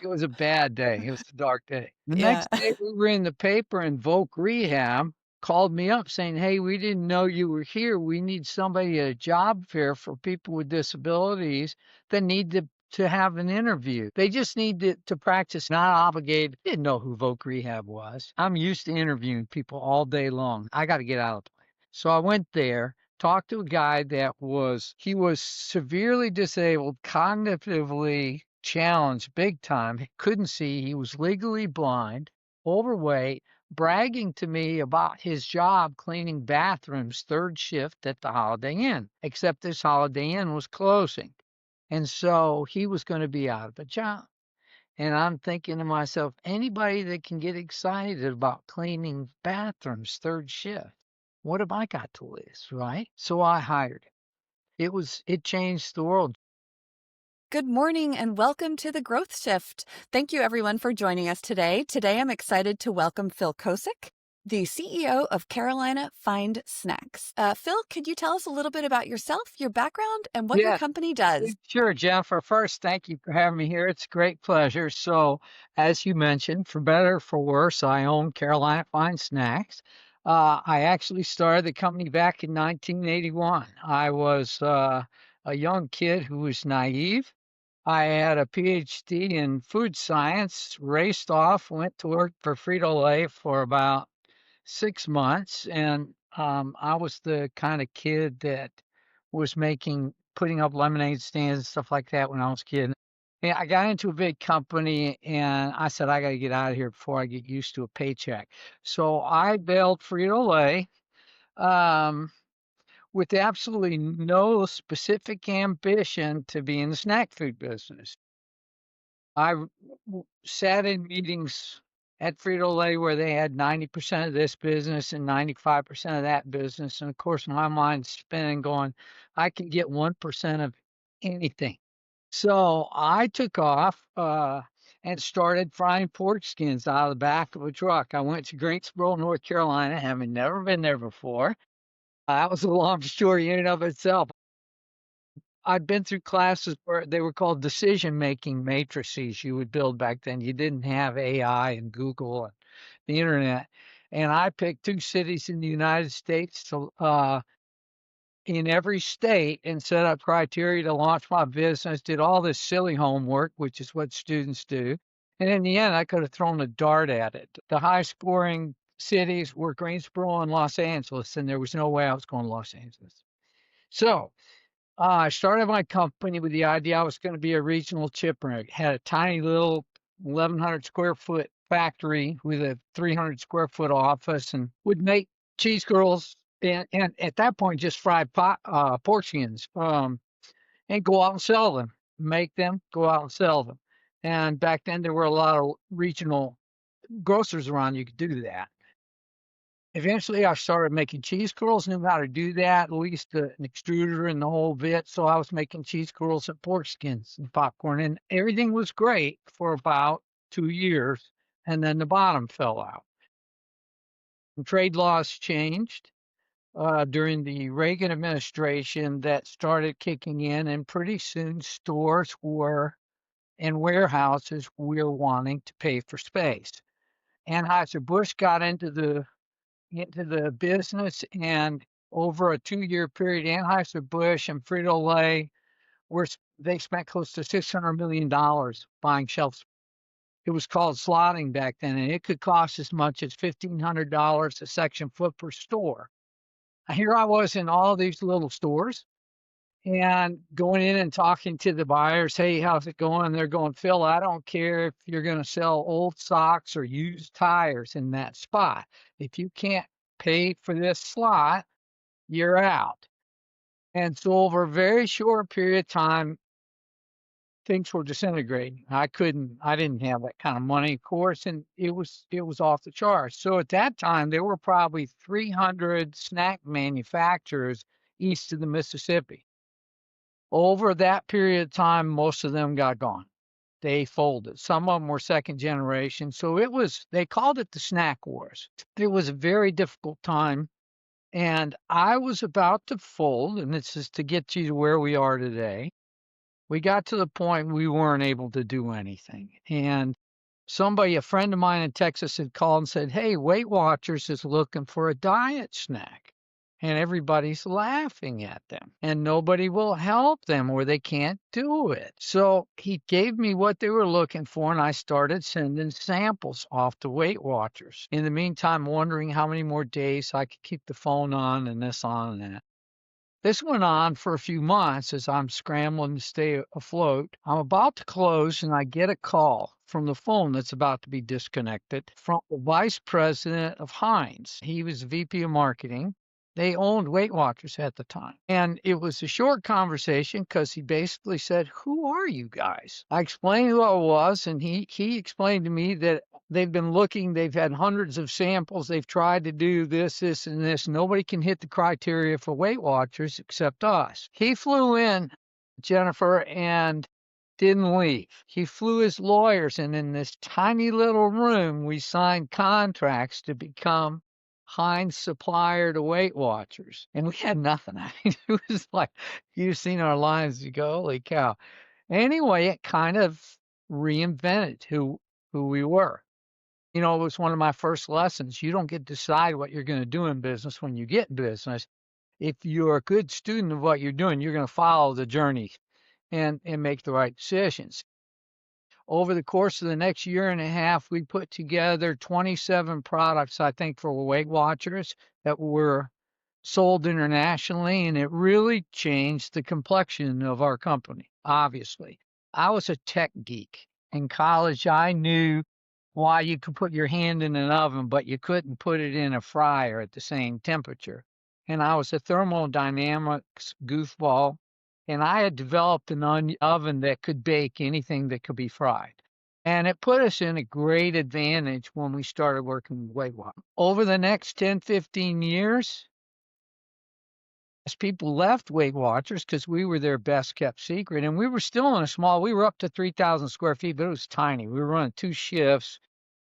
It was a bad day. It was a dark day. The Yeah. next day, we were in the paper, and Voc Rehab called me up saying, "Hey, we didn't know you were here. We need somebody at a job fair for people with disabilities that need to have an interview. They just need to practice, not obligated." Didn't know who Voc Rehab was. I'm used to interviewing people all day long. I got to get out of the plane. So I went there, talked to a guy he was severely disabled, cognitively challenged big time. He couldn't see. He was legally blind, overweight, bragging to me about his job cleaning bathrooms third shift at the Holiday Inn, except this Holiday Inn was closing. And so he was going to be out of a job. And I'm thinking to myself, anybody that can get excited about cleaning bathrooms third shift, what have I got to lose, right? So I hired him. It changed the world. Good morning and welcome to the Growth Shift. Thank you everyone for joining us today. Today I'm excited to welcome Phil Kosak, the CEO of Carolina Find Snacks. Phil, could you tell us a little bit about yourself, your background, and what your Yeah, company does? sure, Jennifer. First, thank you for having me here. It's a great pleasure. So, as you mentioned, for better or for worse, I own Carolina Fine Snacks. I actually started the company back in 1981. I was a young kid who was naive. I had a PhD in food science, raced off, went to work for Frito-Lay for about 6 months, and I was the kind of kid that was putting up lemonade stands and stuff like that when I was a kid. And I got into a big company, and I said, I got to get out of here before I get used to a paycheck. So I bailed Frito-Lay um, with absolutely no specific ambition to be in the snack food business. Sat in meetings at Frito-Lay where they had 90% of this business and 95% of that business. And of course, my mind's spinning, going, I can get 1% of anything. So I took off and started frying pork skins out of the back of a truck. I went to Greensboro, North Carolina, having never been there before. That was a long story in and of itself. I'd been through classes where they were called decision-making matrices you would build back then. You didn't have AI and Google and the internet. And I picked two cities in the United States in every state and set up criteria to launch my business, did all this silly homework, which is what students do. And in the end, I could have thrown a dart at it. The high scoring cities were Greensboro and Los Angeles, and there was no way I was going to Los Angeles. So I started my company with the idea I was going to be a regional chipper. I had a tiny little 1,100 square foot factory with a 300 square foot office and would make cheese curls and at that point just fry pork skins and go out and sell them, make them, go out and sell them. And back then there were a lot of regional grocers around you could do that. Eventually, I started making cheese curls, knew how to do that, at least an extruder and the whole bit. So I was making cheese curls and pork skins and popcorn, and everything was great for about 2 years. And then the bottom fell out. And trade laws changed during the Reagan administration that started kicking in, and pretty soon stores were and warehouses were wanting to pay for space. Anheuser-Busch got into the business, and over a 2-year period, Anheuser-Busch and Frito-Lay they spent close to $600 million buying shelves. It was called slotting back then, and it could cost as much as $1,500 a section foot per store. Here I was in all these little stores and going in and talking to the buyers. Hey, how's it going? And they're going, Phil, I don't care if you're going to sell old socks or used tires in that spot. If you can't pay for this slot, you're out. And so over a very short period of time, things were disintegrating. I didn't have that kind of money, of course, and it was off the charts. So at that time, there were probably 300 snack manufacturers east of the Mississippi. Over that period of time, most of them got gone. They folded. Some of them were second generation. So they called it the snack wars. It was a very difficult time. And I was about to fold, and this is to get you to where we are today. We got to the point we weren't able to do anything. And a friend of mine in Texas had called and said, "Hey, Weight Watchers is looking for a diet snack." And everybody's laughing at them and nobody will help them or they can't do it. So he gave me what they were looking for and I started sending samples off to Weight Watchers. In the meantime, wondering how many more days I could keep the phone on and this on and that. This went on for a few months as I'm scrambling to stay afloat. I'm about to close and I get a call from the phone that's about to be disconnected from the vice president of Heinz. He was VP of marketing. They owned Weight Watchers at the time. And it was a short conversation because he basically said, "Who are you guys?" I explained who I was, and he explained to me that they've been looking, they've had hundreds of samples, they've tried to do this, and this. Nobody can hit the criteria for Weight Watchers except us. He flew in, Jennifer, and didn't leave. He flew his lawyers, and in this tiny little room, we signed contracts to become Heinz supplier to Weight Watchers. And we had nothing. I mean, it was like, you've seen our lives, you go, holy cow. Anyway, it kind of reinvented who we were. It was one of my first lessons. You don't get to decide what you're going to do in business when you get in business. If you're a good student of what you're doing, you're going to follow the journey and make the right decisions. Over the course of the next year and a half, we put together 27 products, I think, for Weight Watchers that were sold internationally, and it really changed the complexion of our company, obviously. I was a tech geek. In college, I knew why you could put your hand in an oven, but you couldn't put it in a fryer at the same temperature. And I was a thermodynamics goofball, and I had developed an oven that could bake anything that could be fried. And it put us in a great advantage when we started working with Weight Watchers. Over the next 10, 15 years, as people left Weight Watchers because we were their best kept secret, and we were still in we were up to 3,000 square feet, but it was tiny. We were running 2 shifts,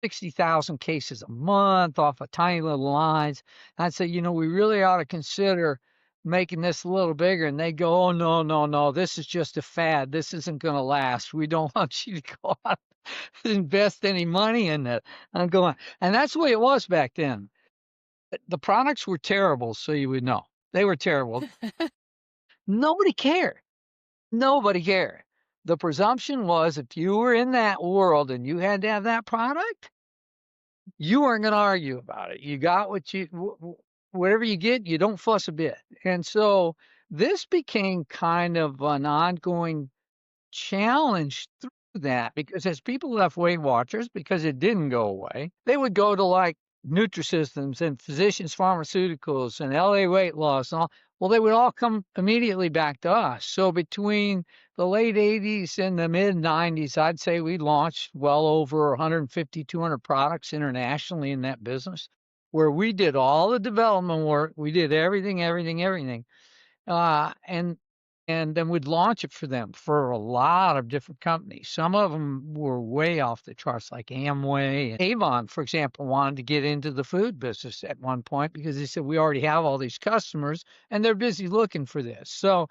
60,000 cases a month off of tiny little lines. I'd say, we really ought to consider making this a little bigger. And they go, "Oh, no, no, no, this is just a fad. This isn't going to last. We don't want you to go out and invest any money in it." I'm going, and that's the way it was back then. The products were terrible, so you would know. They were terrible. Nobody cared. Nobody cared. The presumption was if you were in that world and you had to have that product, you weren't going to argue about it. You got whatever you get, you don't fuss a bit. And so this became kind of an ongoing challenge through that because as people left Weight Watchers, because it didn't go away, they would go to like Nutrisystems and Physicians Pharmaceuticals and LA Weight Loss and all. Well, they would all come immediately back to us. So between the late 80s and the mid 90s, I'd say we launched well over 150, 200 products internationally in that business where we did all the development work. We did everything, everything, everything. Uh, and and then we'd launch it for them for a lot of different companies. Some of them were way off the charts, like Amway and Avon, for example, wanted to get into the food business at one point because they said, "We already have all these customers and they're busy looking for this." So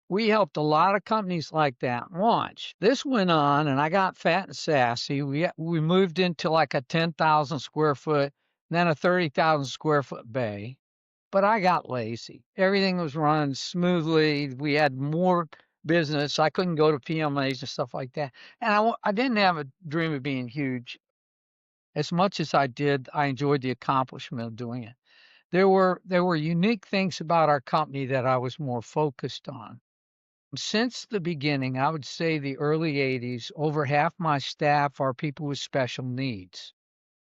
we helped a lot of companies like that launch. This went on and I got fat and sassy. We moved into like a 10,000 square foot, then a 30,000 square foot bay. But I got lazy. Everything was running smoothly. We had more business. I couldn't go to PMAs and stuff like that. And I didn't have a dream of being huge. As much as I did, I enjoyed the accomplishment of doing it. There were unique things about our company that I was more focused on. Since the beginning, I would say the early 80s, over half my staff are people with special needs.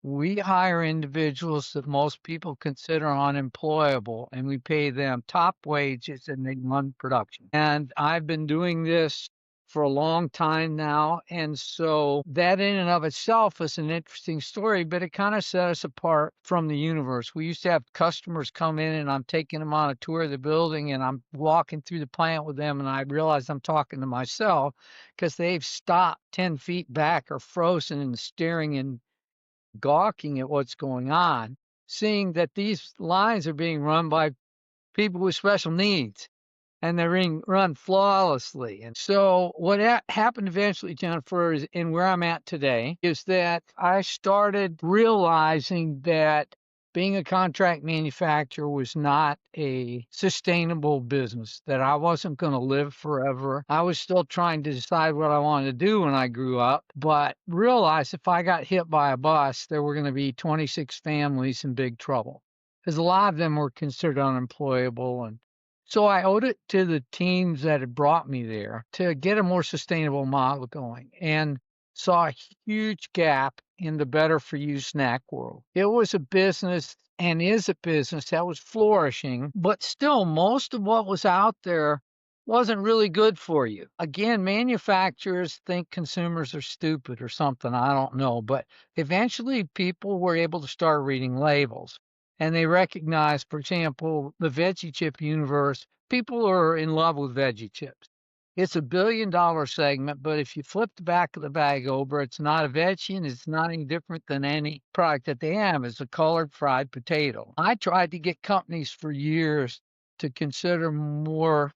We hire individuals that most people consider unemployable, and we pay them top wages and they run production. And I've been doing this for a long time now. And so that in and of itself is an interesting story, but it kind of set us apart from the universe. We used to have customers come in and I'm taking them on a tour of the building and I'm walking through the plant with them and I realize I'm talking to myself because they've stopped 10 feet back or frozen and staring and gawking at what's going on, seeing that these lines are being run by people with special needs. and they run flawlessly. And so what happened eventually, Jennifer, is, and where I'm at today, is that I started realizing that being a contract manufacturer was not a sustainable business, that I wasn't going to live forever. I was still trying to decide what I wanted to do when I grew up, but realized if I got hit by a bus, there were going to be 26 families in big trouble because a lot of them were considered unemployable. And so I owed it to the teams that had brought me there to get a more sustainable model going and saw a huge gap in the better for you snack world. It was a business and is a business that was flourishing, but still most of what was out there wasn't really good for you. Again, manufacturers think consumers are stupid or something. I don't know. But eventually people were able to start reading labels and they recognize, for example, the veggie chip universe. People are in love with veggie chips. It's $1 billion segment, but if you flip the back of the bag over, it's not a veggie and it's not any different than any product that they have. It's a colored fried potato. I tried to get companies for years to consider more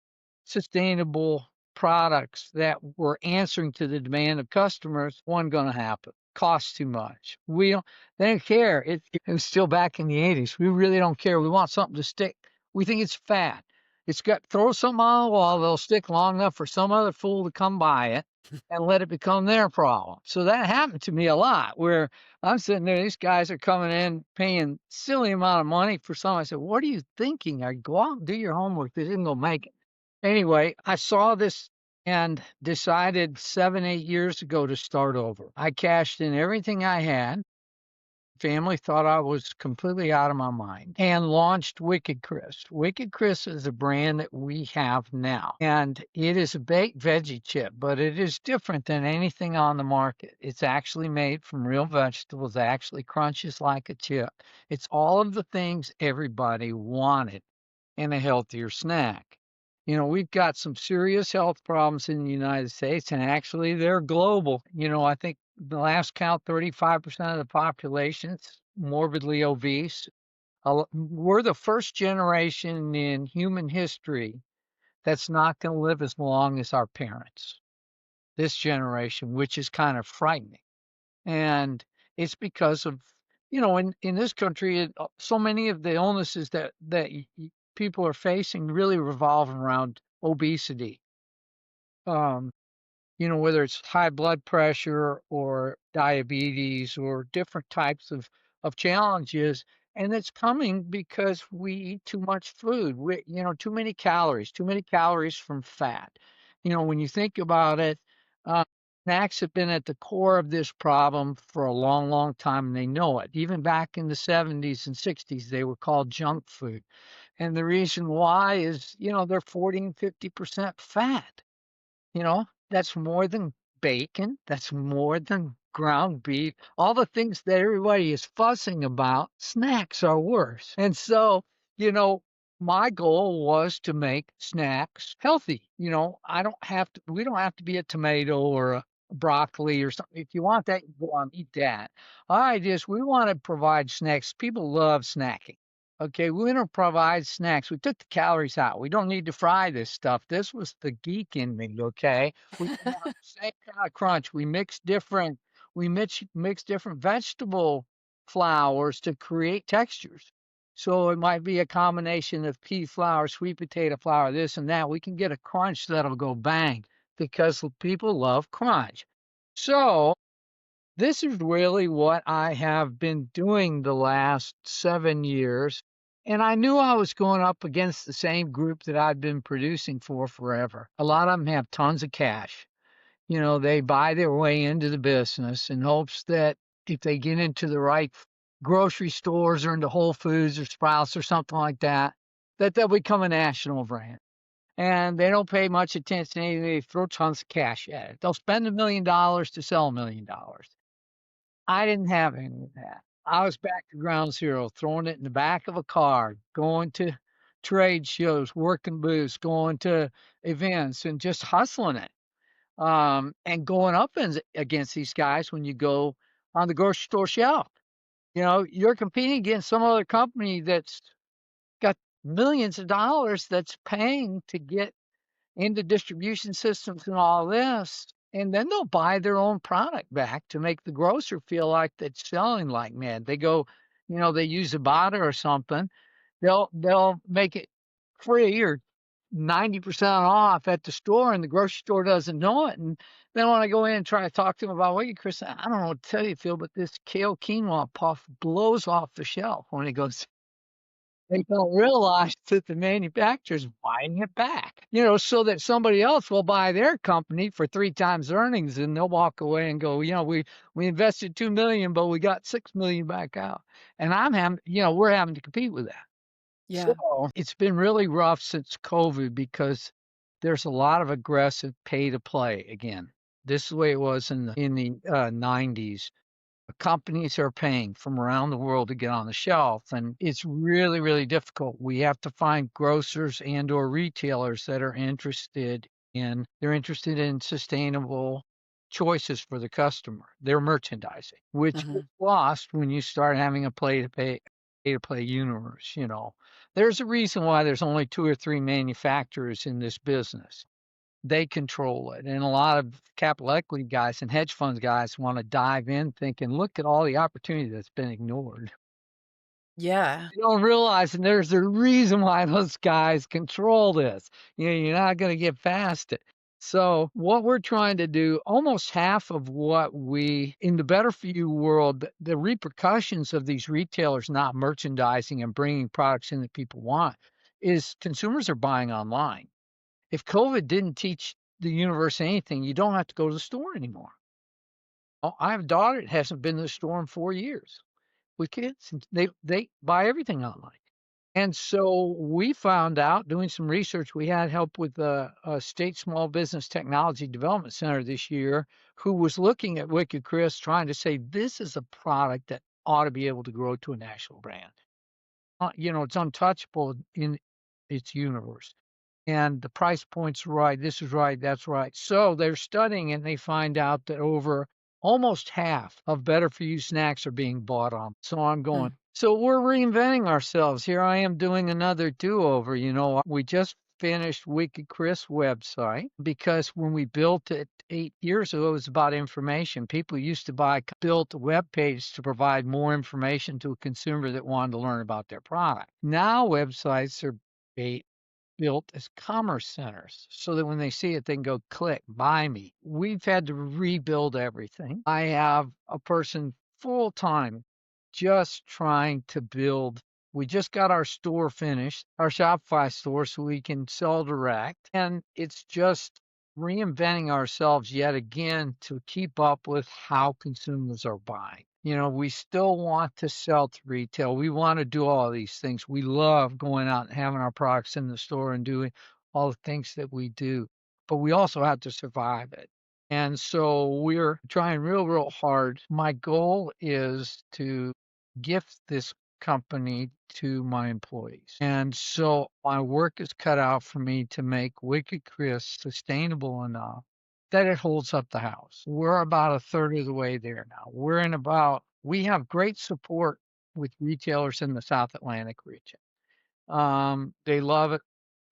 sustainable products that were answering to the demand of customers. Wasn't going to happen. Costs too much. They don't care. It was still back in the 80s. We really don't care. We want something to stick. We think it's fat. It's got throw something on the wall that'll stick long enough for some other fool to come by it and let it become their problem. So that happened to me a lot where I'm sitting there, these guys are coming in paying silly amount of money for something. I said, what are you thinking? I go out and do your homework. This isn't gonna make it. Anyway, I saw this and decided 7, 8 years ago to start over. I cashed in everything I had. Family thought I was completely out of my mind and launched Wicked Crisp. Wicked Crisp is a brand that we have now, and it is a baked veggie chip, but it is different than anything on the market. It's actually made from real vegetables, it actually crunches like a chip. It's all of the things everybody wanted in a healthier snack. We've got some serious health problems in the United States, and actually they're global. I think the last count, 35% of the population's morbidly obese. We're the first generation in human history that's not going to live as long as our parents, this generation, which is kind of frightening. And it's because of, in this country, so many of the illnesses that people are facing really revolve around obesity. Um, whether it's high blood pressure or diabetes or different types of challenges. And it's coming because we eat too much food. Too many calories from fat. When you think about it, uh, snacks have been at the core of this problem for a long, long time, and they know it. Even back in the 70s and 60s, they were called junk food. And the reason why is, they're 40 and 50% fat. That's more than bacon. That's more than ground beef. All the things that everybody is fussing about, snacks are worse. And so, you know, my goal was to make snacks healthy. We don't have to be a tomato or a broccoli or something. If you want that, you go on, eat that. Our idea is we want to provide snacks. People love snacking. Okay, we're going to provide snacks. We took the calories out. We don't need to fry this stuff. This was the geek in me, okay? We want the same kind of crunch. We mix different vegetable flours to create textures. So it might be a combination of pea flour, sweet potato flour, this and that. We can get a crunch that'll go bang because people love crunch. So this is really what I have been doing the last 7 years. And I knew I was going up against the same group that I'd been producing for forever. A lot of them have tons of cash. They buy their way into the business in hopes that if they get into the right grocery stores or into Whole Foods or Sprouts or something like that, that they'll become a national brand. And they don't pay much attention. They throw tons of cash at it. They'll spend $1 million to sell $1 million. I didn't have any of that. I was back to ground zero, throwing it in the back of a car, going to trade shows, working booths, going to events, and just hustling it. And going up against these guys when you go on the grocery store shelf. You're competing against some other company that's got millions of dollars that's paying to get into distribution systems and all this. And then they'll buy their own product back to make the grocer feel like it's selling like mad. They go, they use a bot or something. They'll make it free or 90% off at the store, and the grocery store doesn't know it. And then when I go in and try to talk to them about, well, Chris, I don't know what to tell you, Phil, but this kale quinoa puff blows off the shelf when it goes. They don't realize that the manufacturer's buying it back, so that somebody else will buy their company for 3 times earnings, and they'll walk away and go, we invested 2 million, but we got 6 million back out. And we're having to compete with that. So Yeah. it's been really rough since COVID because there's a lot of aggressive pay to play again. This is the way it was in the 90s. Companies are paying from around the world to get on the shelf, and it's really, really difficult. We have to find grocers and or retailers that are interested in sustainable choices for the customer. They're merchandising, which Uh-huh. gets lost when you start having a pay to play universe. There's a reason why there's only 2 or 3 manufacturers in this business. They control it. And a lot of capital equity guys and hedge funds guys want to dive in thinking, look at all the opportunity that's been ignored. Yeah. You don't realize, and there's a reason why those guys control this. You're not going to get past it. So what we're trying to do, almost half of what in the better for you world, the repercussions of these retailers not merchandising and bringing products in that people want is consumers are buying online. If COVID didn't teach the universe anything, you don't have to go to the store anymore. Oh, I have a daughter that hasn't been to the store in 4 years with kids, and they buy everything online. And so we found out doing some research, we had help with a state small business technology development center this year who was looking at Wicked Chris trying to say this is a product that ought to be able to grow to a national brand. It's untouchable in its universe. And the price point's right. This is right. That's right. So they're studying and they find out that over almost half of better for you snacks are being bought on. So I'm going, Mm. so we're reinventing ourselves. Here I am doing another do over. We just finished Wicked Chris website because when we built it 8 years ago, it was about information. People used to built web pages to provide more information to a consumer that wanted to learn about their product. Now websites are built as commerce centers so that when they see it, they can go click, buy me. We've had to rebuild everything. I have a person full time just trying to build. We just got our store finished, our Shopify store, so we can sell direct. And it's just reinventing ourselves yet again to keep up with how consumers are buying. We still want to sell to retail. We want to do all these things. We love going out and having our products in the store and doing all the things that we do, but we also have to survive it. And so we're trying real, real hard. My goal is to gift this company to my employees. And so my work is cut out for me to make Wicked Chris sustainable enough that it holds up the house. We're about a third of the way there now. We have great support with retailers in the South Atlantic region. They love it.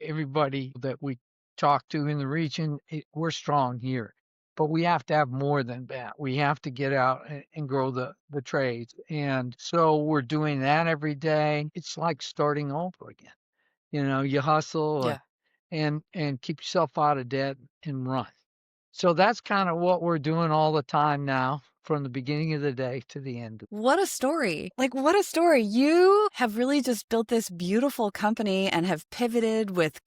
Everybody that we talk to in the region, we're strong here. But we have to have more than that. We have to get out and grow the trades. And so we're doing that every day. It's like starting over again. You hustle Yeah. and keep yourself out of debt and run. So that's kind of what we're doing all the time now, from the beginning of the day to the end. What a story. Like, what a story. You have really just built this beautiful company and have pivoted with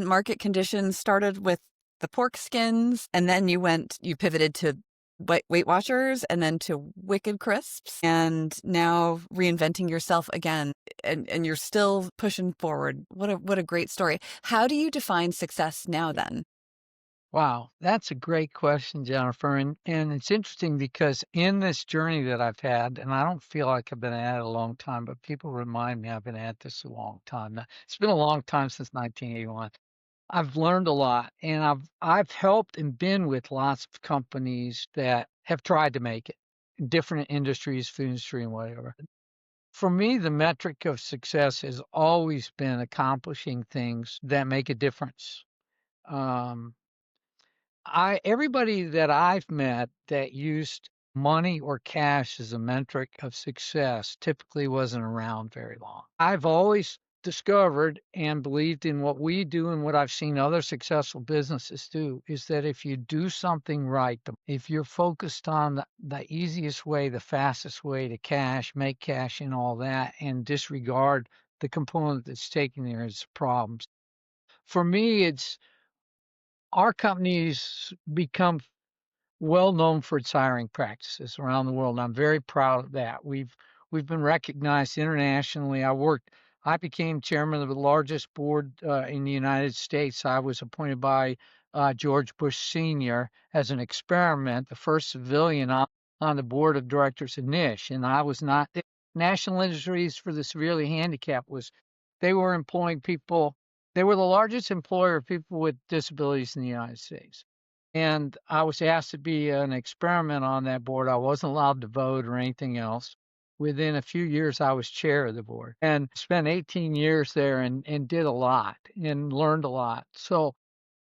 market conditions, started with the pork skins, and then you pivoted to Weight Watchers and then to Wicked Crisps, and now reinventing yourself again. And you're still pushing forward. What a great story. How do you define success now then? Wow, that's a great question, Jennifer. And it's interesting because in this journey that I've had, and I don't feel like I've been at it a long time, but people remind me I've been at this a long time. Now, it's been a long time since 1981. I've learned a lot, and I've helped and been with lots of companies that have tried to make it in different industries, food industry and whatever. For me, the metric of success has always been accomplishing things that make a difference. Um, I everybody that I've met that used money or cash as a metric of success typically wasn't around very long. I've always discovered and believed in what we do and what I've seen other successful businesses do is that if you do something right, if you're focused on the easiest way, the fastest way to cash, make cash and all that, and disregard the component that's taking there as problems. For me, it's our companies become well known for its hiring practices around the world. And I'm very proud of that. We've been recognized internationally. I became chairman of the largest board in the United States. I was appointed by George Bush Sr. as an experiment, the first civilian on the board of directors of NISH. And I was not National Industries for the Severely Handicapped was they were employing people. They were the largest employer of people with disabilities in the United States, and I was asked to be an experiment on that board. I wasn't allowed to vote or anything else. Within a few years, I was chair of the board and spent 18 years there and did a lot and learned a lot. So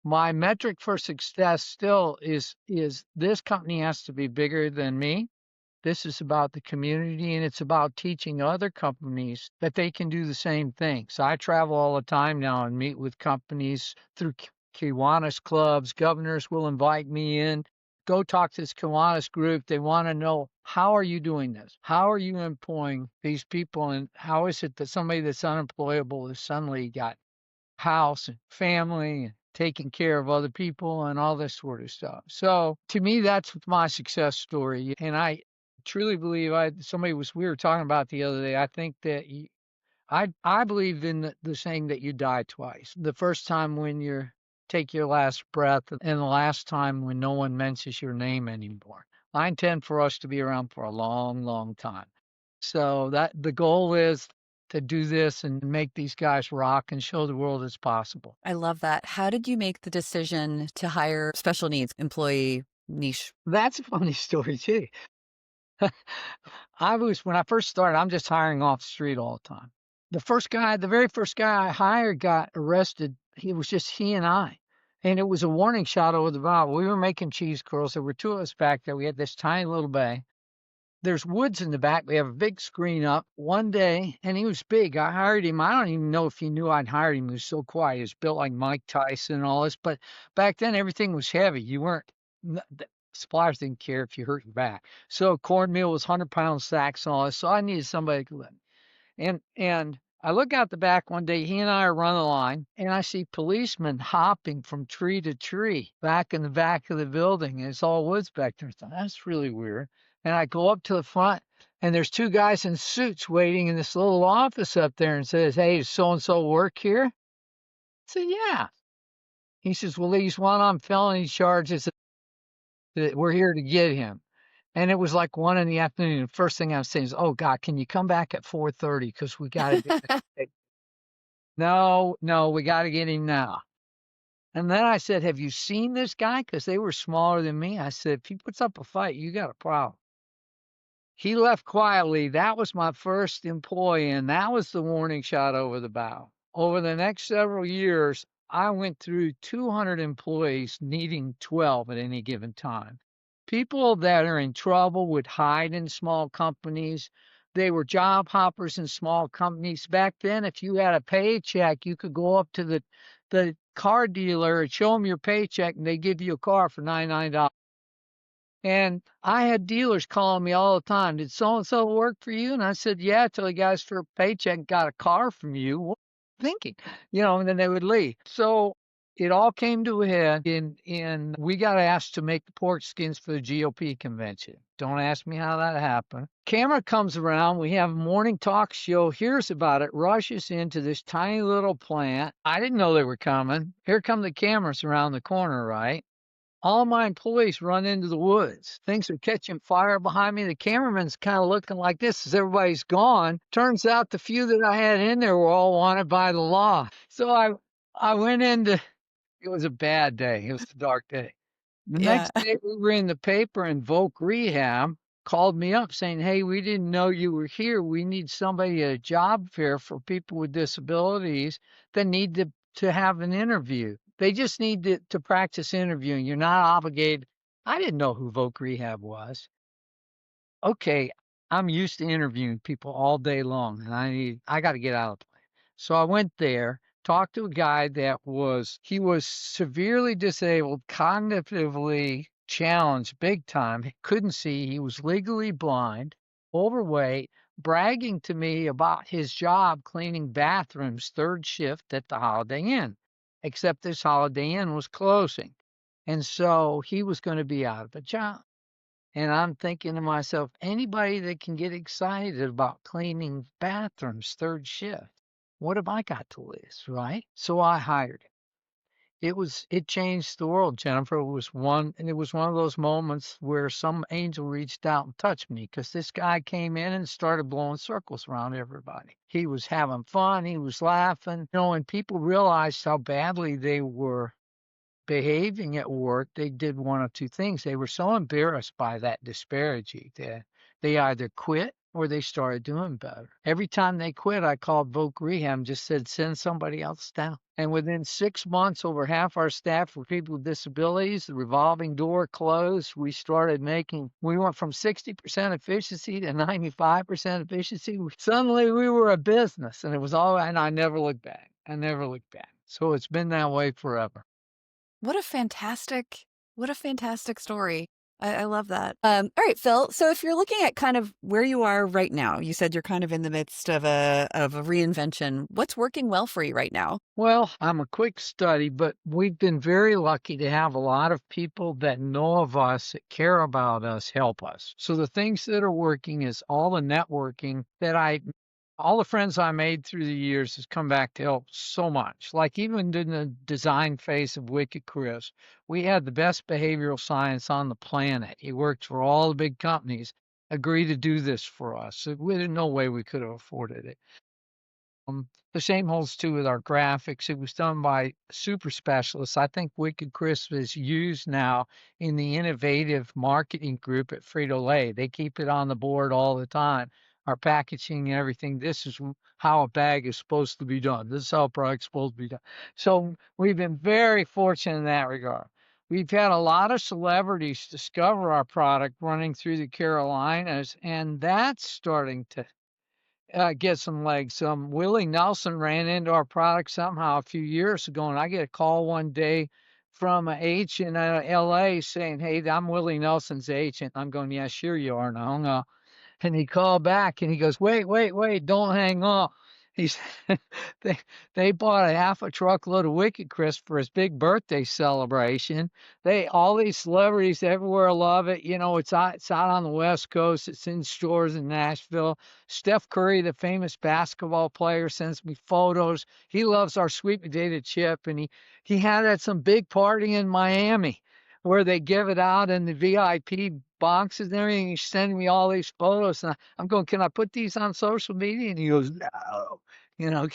my metric for success still is this company has to be bigger than me. This is about the community and it's about teaching other companies that they can do the same thing. So I travel all the time now and meet with companies through Kiwanis clubs. Governors will invite me in. Go talk to this Kiwanis group. They want to know, how are you doing this? How are you employing these people? And how is it that somebody that's unemployable has suddenly got house and family and taking care of other people and all this sort of stuff. So to me, that's my success story. And I truly believe we were talking about the other day. I think that I believe in the saying that you die twice. The first time when you take your last breath and the last time when no one mentions your name anymore. I intend for us to be around for a long, long time. So that the goal is to do this and make these guys rock and show the world it's possible. I love that. How did you make the decision to hire special needs employee niche? That's a funny story too. When I first started, I'm just hiring off the street all the time. The very first guy I hired got arrested. He was just he and I. And it was a warning shot over the bow. We were making cheese curls. There were two of us back there. We had this tiny little bay. There's woods in the back. We have a big screen up one day, and he was big. I hired him. I don't even know if he knew I'd hired him. He was so quiet. He was built like Mike Tyson and all this. But back then, everything was heavy. The suppliers didn't care if you hurt your back. So cornmeal was 100-pound sacks and all this. So I needed somebody to lift. And I look out the back one day, he and I are running the line, and I see policemen hopping from tree to tree back in the back of the building. And it's all woods back there. I thought, that's really weird. And I go up to the front, and there's two guys in suits waiting in this little office up there and says, "Hey, does so-and-so work here?" I said, "Yeah." He says, "Well, he's one on felony charges that we're here to get him." And it was like 1 in the afternoon. The first thing I was saying is, "Oh God, can you come back at 4:30 because we got to do this." No, no, we got to get him now. And then I said, "Have you seen this guy?" Because they were smaller than me. I said, "If he puts up a fight, you got a problem." He left quietly. That was my first employee, and that was the warning shot over the bow. Over the next several years, I went through 200 employees needing 12 at any given time. People that are in trouble would hide in small companies. They were job hoppers in small companies. Back then, if you had a paycheck, you could go up to the car dealer and show them your paycheck, and they give you a car for $99. And I had dealers calling me all the time. "Did so and so work for you?" And I said, "Yeah," till he got us for a paycheck and got a car from you. What are you thinking? And then they would leave. So it all came to a head in we got asked to make the pork skins for the GOP convention. Don't ask me how that happened. Camera comes around, we have a morning talk show, hears about it, rushes into this tiny little plant. I didn't know they were coming. Here come the cameras around the corner, right? All my employees run into the woods. Things are catching fire behind me. The cameraman's kind of looking like this as everybody's gone. Turns out the few that I had in there were all wanted by the law. So I went into it was a bad day. It was a dark day. The Yeah. next day we were in the paper in Voc Rehab called me up saying, "Hey, we didn't know you were here. We need somebody at a job fair for people with disabilities that need to have an interview. They just need to practice interviewing. You're not obligated." I didn't know who Voc Rehab was. Okay, I'm used to interviewing people all day long, and I got to get out of the place. So I went there, talked to a guy that he was severely disabled, cognitively challenged big time. He couldn't see. He was legally blind, overweight, bragging to me about his job cleaning bathrooms, third shift at the Holiday Inn, except this Holiday Inn was closing. And so he was going to be out of a job. And I'm thinking to myself, anybody that can get excited about cleaning bathrooms third shift, what have I got to lose, right? So I hired him. It changed the world, Jennifer. It was one of those moments where some angel reached out and touched me because this guy came in and started blowing circles around everybody. He was having fun, he was laughing, and people realized how badly they were behaving at work. They did one of two things. They were so embarrassed by that disparity that they either quit or they started doing better. Every time they quit, I called Voc Rehab and just said, send somebody else down. And within 6 months, over half our staff were people with disabilities. The revolving door closed. We went from 60% efficiency to 95% efficiency. Suddenly we were a business, and and I never looked back. I never looked back. So it's been that way forever. What a fantastic story. I love that. All right, Phil. So if you're looking at kind of where you are right now, you said you're kind of in the midst of a reinvention. What's working well for you right now? Well, I'm a quick study, but we've been very lucky to have a lot of people that know of us, that care about us, help us. So the things that are working is all the networking all the friends I made through the years has come back to help so much. Like even in the design phase of Wicked Chris, we had the best behavioral science on the planet. He worked for all the big companies, agreed to do this for us. So there's no way we could have afforded it. The same holds true with our graphics. It was done by super specialists. I think Wicked Crisp is used now in the innovative marketing group at Frito-Lay. They keep it on the board all the time. Our packaging and everything. This is how a bag is supposed to be done. This is how a product's supposed to be done. So we've been very fortunate in that regard. We've had a lot of celebrities discover our product running through the Carolinas, and that's starting to get some legs. Willie Nelson ran into our product somehow a few years ago, and I get a call one day from an agent in LA saying, "Hey, I'm Willie Nelson's agent." I'm going, "Yeah, sure you are." And I hung up. And he called back and he goes, "Wait, wait, wait, don't hang up." He's they they bought a half a truckload of Wicked Crisp for his big birthday celebration. All these celebrities everywhere love it. It's out on the West Coast. It's in stores in Nashville. Steph Curry, the famous basketball player, sends me photos. He loves our sweet potato chip, and he had at some big party in Miami where they give it out in the VIP boxes and everything. He's sending me all these photos, and I'm going, "Can I put these on social media?" And he goes, "No, you know,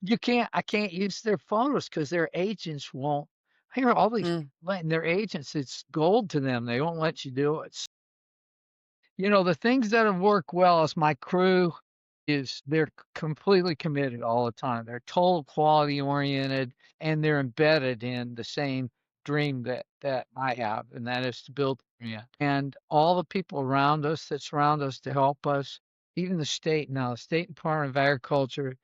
you can't. I can't use their photos because their agents won't." I hear all these Mm, people letting their agents. It's gold to them. They won't let you do it. The things that have worked well is my crew is they're completely committed all the time. They're total quality oriented and they're embedded in the same dream that I have, and that is to build Korea. And all the people around us that surround us to help us, even the State Department of Agriculture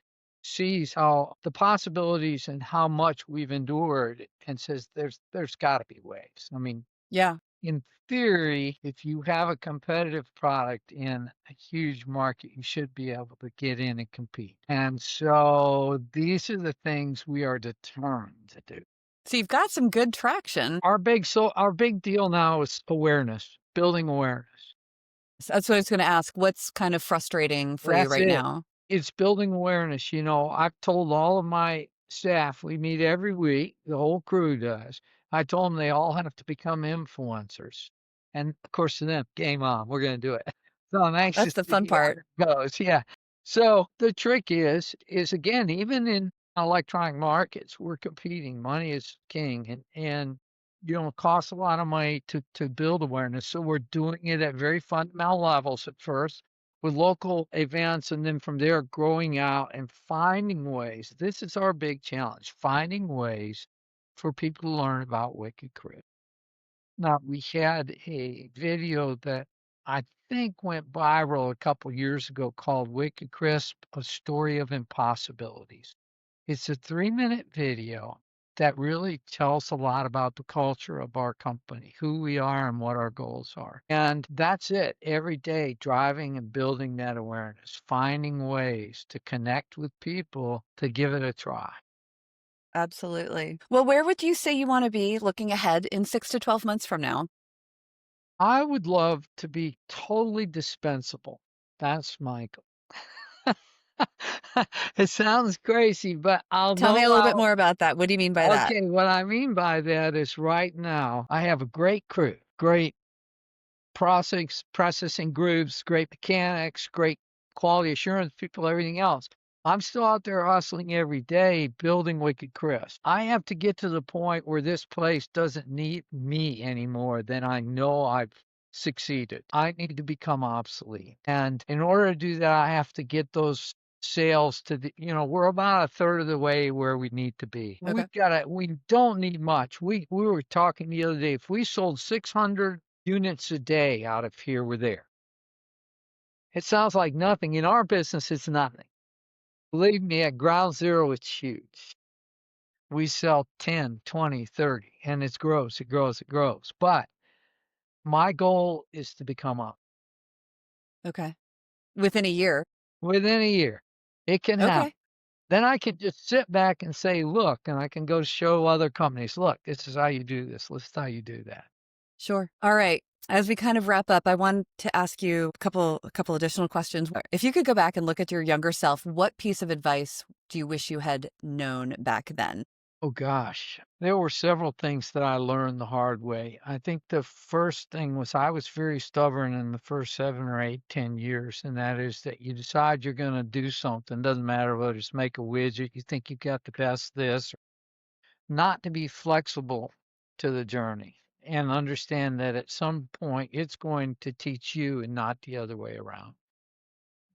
sees how the possibilities and how much we've endured and says there's got to be ways. I mean, yeah. in theory, if you have a competitive product in a huge market, you should be able to get in and compete. And so these are the things we are determined to do. So you've got some good traction. Our big deal now is awareness, building awareness. That's what I was going to ask. What's kind of frustrating for you That's right it. now? It's building awareness. I've told all of my staff, we meet every week, the whole crew does. I told them they all have to become influencers. And of course, to them, game on, we're going to do it. So I'm That's anxious the to fun see how part. it goes. Yeah. So the trick is again, even in electronic markets, we're competing. Money is king. And costs a lot of money to build awareness. So we're doing it at very fundamental levels at first with local events, and then from there growing out and finding ways. This is our big challenge, finding ways for people to learn about Wicked Chris. Now, we had a video that I think went viral a couple years ago called Wicked Crisp, A Story of Impossibilities. It's a 3-minute video that really tells a lot about the culture of our company, who we are and what our goals are. And that's it. Every day, driving and building that awareness, finding ways to connect with people to give it a try. Absolutely. Well, where would you say you want to be looking ahead in 6 to 12 months from now? I would love to be totally dispensable. That's my goal. It sounds crazy, but I'll Tell me a know little bit how. more about that. What do you mean by that? Okay, what I mean by that is right now I have a great crew, great processing groups, great mechanics, great quality assurance people, everything else. I'm still out there hustling every day building Wicked Chris. I have to get to the point where this place doesn't need me anymore. Then I know I've succeeded. I need to become obsolete. And in order to do that, I have to get those sales to we're about a third of the way where we need to be. Okay. We don't need much. We were talking the other day. If we sold 600 units a day out of here, we're there. It sounds like nothing. In our business, it's nothing. Believe me, at ground zero, it's huge. We sell 10, 20, 30, and it grows, it grows, it grows. But my goal is to become up Okay. Within a year. within a year. It can happen. Okay. Then I can just sit back and say, look, and I can go show other companies, look, this is how you do this. This is how you do that. Sure. All right. As we kind of wrap up, I want to ask you a couple additional questions. If you could go back and look at your younger self, what piece of advice do you wish you had known back then? Oh gosh, there were several things that I learned the hard way. I think the first thing was I was very stubborn in the first 7 or 8, 10 years, and that is that you decide you're going to do something. Doesn't matter whether it's make a widget, you think you got the best this, not to be flexible to the journey and understand that at some point it's going to teach you and not the other way around.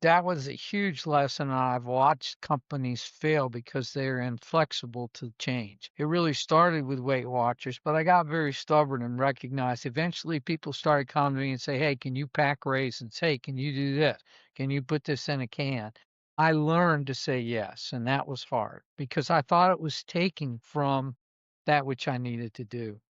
That was a huge lesson. I've watched companies fail because they're inflexible to change. It really started with Weight Watchers, but I got very stubborn and recognized eventually people started coming to me and say, hey, can you pack raisins? Hey, can you do this? Can you put this in a can? I learned to say yes, and that was hard because I thought it was taking from that which I needed to do.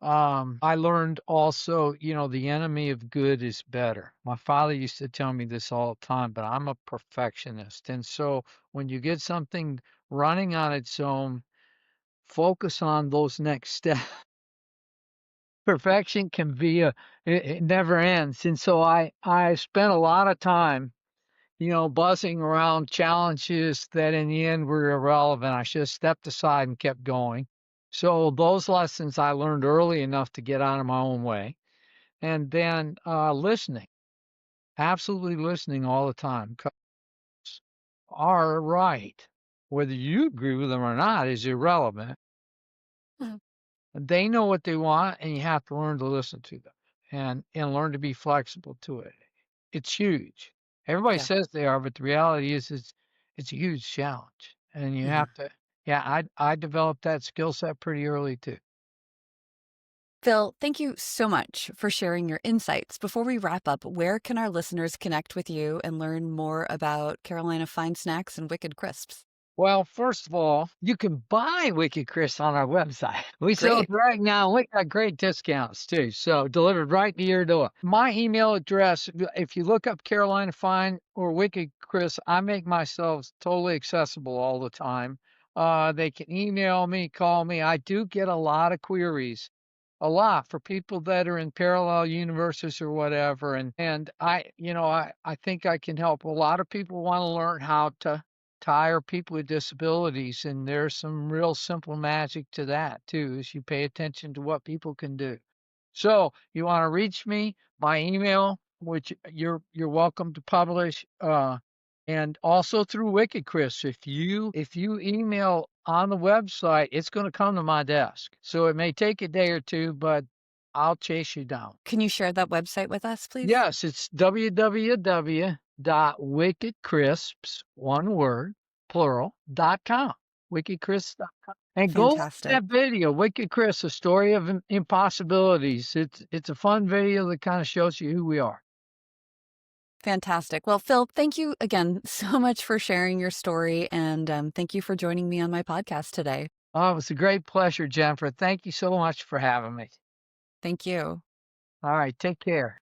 I learned also, the enemy of good is better. My father used to tell me this all the time, but I'm a perfectionist. And so when you get something running on its own, focus on those next steps. Perfection can be it never ends. And so I spent a lot of time, buzzing around challenges that in the end were irrelevant. I should have stepped aside and kept going. So those lessons I learned early enough to get out of my own way. And then listening, absolutely listening all the time. 'Cause are right. Whether you agree with them or not is irrelevant. Mhm. They know what they want, and you have to learn to listen to them and learn to be flexible to it. It's huge. Everybody Yeah. says they are, but the reality is it's a huge challenge, and you Mhm. have to. Yeah, I developed that skill set pretty early too. Phil, thank you so much for sharing your insights. Before we wrap up, where can our listeners connect with you and learn more about Carolina Fine Snacks and Wicked Crisps? Well, first of all, you can buy Wicked Chris on our website. We sell it Great. right now. We got great discounts too. So delivered right to your door. My email address, if you look up Carolina Fine or Wicked Chris, I make myself totally accessible all the time. They can email me, call me. I do get a lot of queries, a lot for people that are in parallel universes or whatever. And I think I can help. A lot of people want to learn how to hire people with disabilities, and there's some real simple magic to that too, as you pay attention to what people can do. So you want to reach me by email, which you're welcome to publish, and also through Wicked Chris. If you email on the website, it's going to come to my desk. So it may take a day or two, but I'll chase you down. Can you share that website with us, please? Yes, it's www.wickedcrisps, one word, plural.com. Wickedcrisps.com. And go watch Fantastic. that video, Wicked Chris, a story of impossibilities. It's a fun video that kind of shows you who we are. Fantastic. Well, Phil, thank you again so much for sharing your story, and thank you for joining me on my podcast today. Oh, it was a great pleasure, Jennifer. Thank you so much for having me. Thank you. All right, take care.